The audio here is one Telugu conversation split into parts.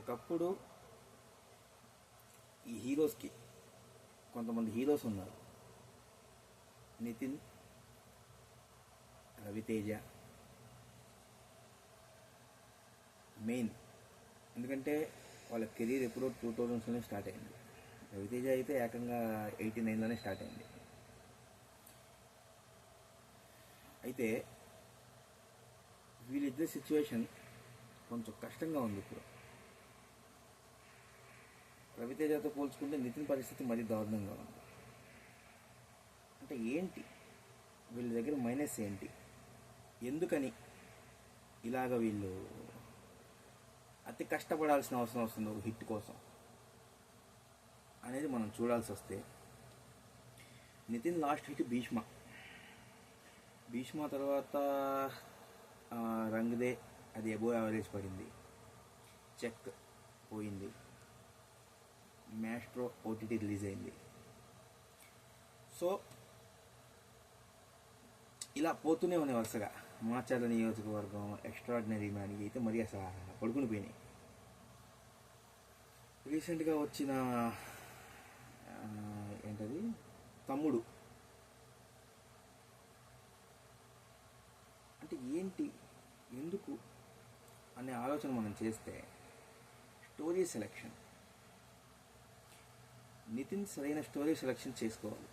ఒకప్పుడు ఈ హీరోస్కి కొంతమంది హీరోస్ ఉన్నారు. నితిన్, రవితేజ మెయిన్. ఎందుకంటే వాళ్ళ కెరీర్ ఎప్పుడో 2000స్లోనే స్టార్ట్ అయింది. రవితేజ అయితే ఏకంగా 89లోనే స్టార్ట్ అయింది. అయితే వీళ్ళిద్దరి సిచ్యువేషన్ కొంచెం కష్టంగా ఉంది ఇప్పుడు. రవితేజతో పోల్చుకుంటే నితిన్ పరిస్థితి మరీ దారుణంగా ఉంది. అంటే ఏంటి వీళ్ళ దగ్గర మైనస్ ఏంటి, ఎందుకని ఇలాగ వీళ్ళు అతి కష్టపడాల్సిన అవసరం వస్తుంది ఒక హిట్ కోసం అనేది మనం చూడాల్సి వస్తే, నితిన్ లాస్ట్ హిట్ భీష్మ తర్వాత రంగ్దే, అది అబోవ్ యావరేజ్ పడింది. చెక్ పోయింది. మ్యాస్ట్రో ఓటీటీ రిలీజ్ అయింది. సో ఇలా పోతూనే ఉన్నాయి వరుసగా. మాచర్ల నియోజకవర్గం, ఎక్స్ట్రాడినరీ మ్యాన్ అయితే మరి అసలు పడుకుని పోయినాయి. రీసెంట్గా వచ్చిన ఏంటది తమ్ముడు, అంటే ఏంటి ఎందుకు అనే ఆలోచన మనం చేస్తే, స్టోరీ సెలెక్షన్. నితిన్ సరైన స్టోరీ సెలెక్షన్ చేసుకోవాలి.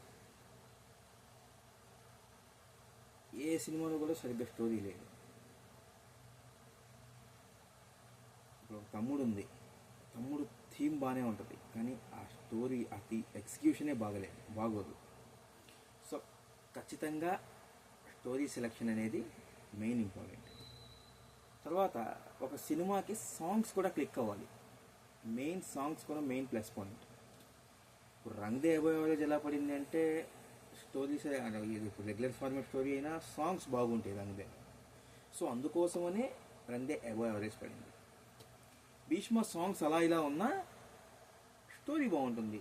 ఏ సినిమాలో కూడా సరిగ్గా స్టోరీ లేదు. ఇప్పుడు ఒక తమ్ముడు ఉంది, తమ్ముడు థీమ్ బాగానే ఉంటుంది, కానీ ఆ స్టోరీ ఎగ్జిక్యూషనే బాగోదు. సో ఖచ్చితంగా స్టోరీ సెలెక్షన్ అనేది మెయిన్ ఇంపార్టెంట్. తర్వాత ఒక సినిమాకి సాంగ్స్ కూడా క్లిక్ అవ్వాలి. సాంగ్స్ కూడా మెయిన్ ప్లస్ పాయింట్. ఇప్పుడు రంగ్దే అబోవ్ యావరేజ్ ఎలా పడింది అంటే, స్టోరీస్ ఇప్పుడు రెగ్యులర్ ఫార్మేట్ స్టోరీ అయినా సాంగ్స్ బాగుంటాయి రంగ్దే. సో అందుకోసమనే రంగ్దే అబోవ్ యావరేజ్ పడింది. భీష్మ సాంగ్స్ అలా ఇలా ఉన్నా స్టోరీ బాగుంటుంది,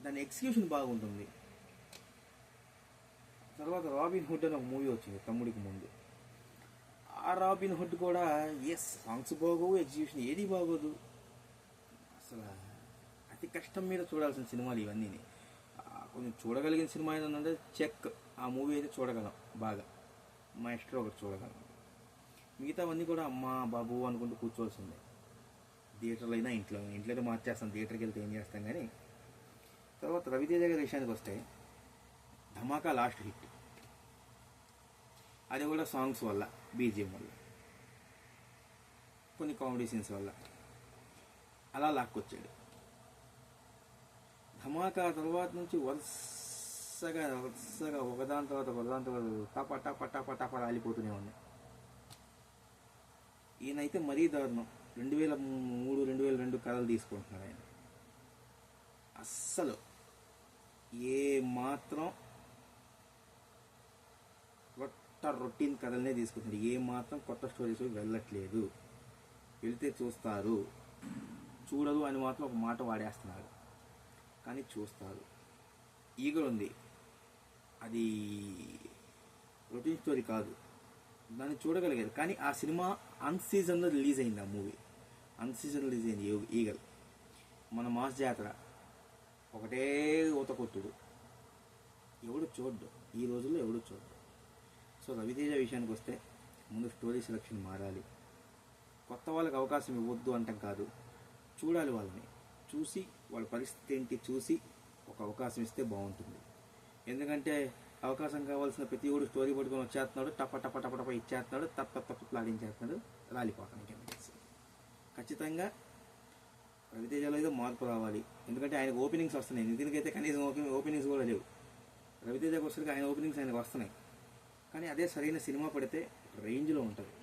దాని ఎగ్జిక్యూషన్ బాగుంటుంది. తర్వాత రాబిన్ హుడ్ అని ఒక మూవీ వచ్చింది తమ్ముడికి ముందు. ఆ రాబిన్ హుడ్ కూడా సాంగ్స్ బాగోవు, ఎగ్జిక్యూషన్ ఏది బాగోదు. అసలు అతి కష్టం మీద చూడాల్సిన సినిమాలు ఇవన్నీ. కొంచెం చూడగలిగిన సినిమా ఏంటంటే చెక్, ఆ మూవీ అయితే చూడగలం బాగా. మాస్టర్ ఒకటి చూడగలం, మిగతావన్నీ కూడా అమ్మా బాబు అనుకుంటూ కూర్చోవలసిందే. థియేటర్లో అయినా ఇంట్లో మార్చేస్తాం, థియేటర్కి వెళ్తే ఏం చేస్తాం. కానీ తర్వాత రవితేజ గారి విషయానికి వస్తే, ధమాకా లాస్ట్ హిట్. అది కూడా సాంగ్స్ వల్ల, బీజిఎం వల్ల, కొన్ని కామెడీ సీన్స్ వల్ల అలా లాక్కొచ్చాడు. ధమాకా తర్వాత నుంచి వరుసగా ఒకదాని తర్వాత టప రాలిపోతూనే ఉన్నాయి. ఈయనైతే మరీ దారుణం. 2003, 2002 కథలు తీసుకుంటున్నారు ఆయన. అస్సలు ఏ మాత్రం రొటీన్ కథలనే తీసుకుంటున్నాడు. ఏ మాత్రం కొత్త స్టోరీస్ వెళ్ళట్లేదు. వెళితే చూస్తారు, చూడదు అని మాత్రం ఒక మాట వాడేస్తున్నాడు, కానీ చూస్తారు. ఈగలు ఉంది, అది రొటీన్ స్టోరీ కాదు, దాన్ని చూడగలిగారు. కానీ ఆ సినిమా అన్సీజన్లో రిలీజ్ అయింది. ఆ మూవీ అన్సీజన్ రిలీజ్ అయింది. ఈగల్ మన మాస్ జాతర ఒకటే ఊత కొట్టుడు, ఎవడు చూడ్డు, ఈ రోజుల్లో ఎవడు చూడ్డు. సో రవితేజ విషయానికి వస్తే, ముందు స్టోరీ సెలెక్షన్ మారాలి. కొత్త వాళ్ళకి అవకాశం ఇవ్వద్దు అంటాం కాదు, చూడాలి. వాళ్ళని చూసి వాళ్ళ పరిస్థితి ఏంటి చూసి ఒక అవకాశం ఇస్తే బాగుంటుంది. ఎందుకంటే అవకాశం కావాల్సిన ప్రతి ఒడు స్టోరీ పట్టుకొని వచ్చేస్తున్నాడు, టప ఇచ్చేస్తున్నాడు, తప్పలాడించేస్తున్నాడు, రాలిపోతానికి. ఖచ్చితంగా రవితేజలో ఏదో మార్పు రావాలి. ఎందుకంటే ఆయనకు ఓపెనింగ్స్ వస్తున్నాయి. నితిన్కి అయితే కనీసం ఓపెనింగ్స్ కూడా లేవు. రవితేజకు వచ్చేసరికి ఆయన ఓపెనింగ్స్ ఆయనకు వస్తున్నాయి. కానీ అదే సరైన సినిమా పడితే రేంజ్లో ఉంటుంది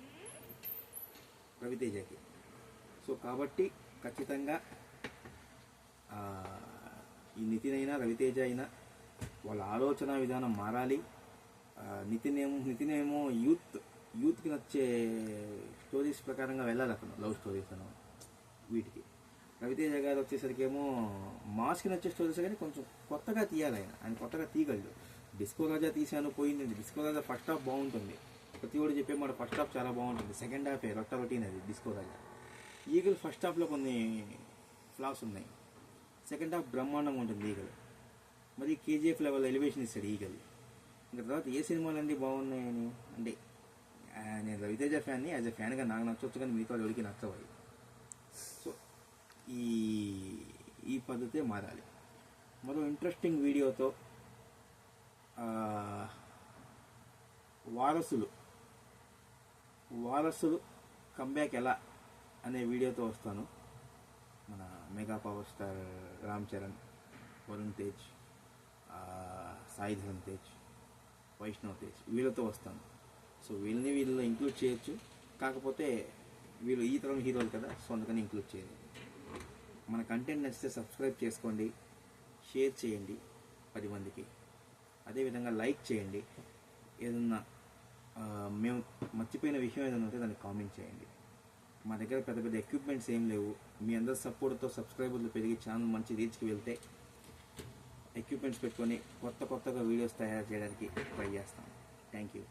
రవితేజకి. సో కాబట్టి ఖచ్చితంగా ఈ నితిన్ అయినా రవితేజ అయినా వాళ్ళ ఆలోచన విధానం మారాలి. నితిన్ ఏమో యూత్కి నచ్చే స్టోరీస్ ప్రకారంగా వెళ్ళాలి. అతను లవ్ స్టోరీస్ అను వీటికి. రవితేజ గారు వచ్చేసరికి ఏమో మాస్కి నచ్చే స్టోరీస్, కానీ కొంచెం కొత్తగా తీయాలి. ఆయన కొత్తగా తీయగలడు. డిస్కో రాజా తీశాను, పోయింది. డిస్కో రాజా ఫస్ట్ హాఫ్ బాగుంటుంది, ప్రతి ఒడు చెప్పే మాట ఫస్ట్ హాఫ్ చాలా బాగుంటుంది, సెకండ్ హాఫే రొటీన్ అది డిస్కో రాజా. ఈగల్ ఫస్ట్ హాఫ్లో కొన్ని ఫ్లాస్ ఉన్నాయి, సెకండ్ హాఫ్ బ్రహ్మాండంగా ఉంటుంది ఈగల్. మరి కేజీఎఫ్ లెవెల్ ఎలివేషన్ ఇస్తాడు ఈగల్. ఇంకా తర్వాత ఏ సినిమాలు అన్నీ బాగున్నాయని అంటే నేను రవితేజ ఫ్యాన్ని, యాజ్ ఎ ఫ్యాన్గా నాకు నచ్చవచ్చు, కానీ మిగతా ఎవరికి నచ్చవాలి. సో ఈ పద్ధతే మారాలి. మరో ఇంట్రెస్టింగ్ వీడియోతో వారసులు కంబ్యాక్ ఎలా అనే వీడియోతో వస్తాను. మన mega power star Ram Charan, Varun Tej, Sai Dharam Tej, Vaishnav Tej వీళ్ళతో వస్తాను. సో వీళ్ళలో ఇంక్లూడ్ చేయొచ్చు, కాకపోతే వీళ్ళు ఈ తరం హీరోలు కదా, సో అందుకని ఇంక్లూడ్ చేయండి. మన కంటెంట్ నచ్చితే సబ్స్క్రైబ్ చేసుకోండి, షేర్ చేయండి 10 మందికి. అదేవిధంగా లైక్ చేయండి. ఏదన్నా మేము మర్చిపోయిన విషయం ఏదైనా ఉంటే దాన్ని కామెంట్ చేయండి. మా దగ్గర పెద్ద పెద్ద ఎక్విప్మెంట్స్ ఏం లేవు. మీ అందరి సపోర్ట్తో సబ్స్క్రైబర్లు పెరిగి ఛానల్ మంచి రీచ్కి వెళ్తే ఎక్విప్మెంట్స్ పెట్టుకొని కొత్తగా వీడియోస్ తయారు చేయడానికి ట్రై చేస్తాం. Thank you.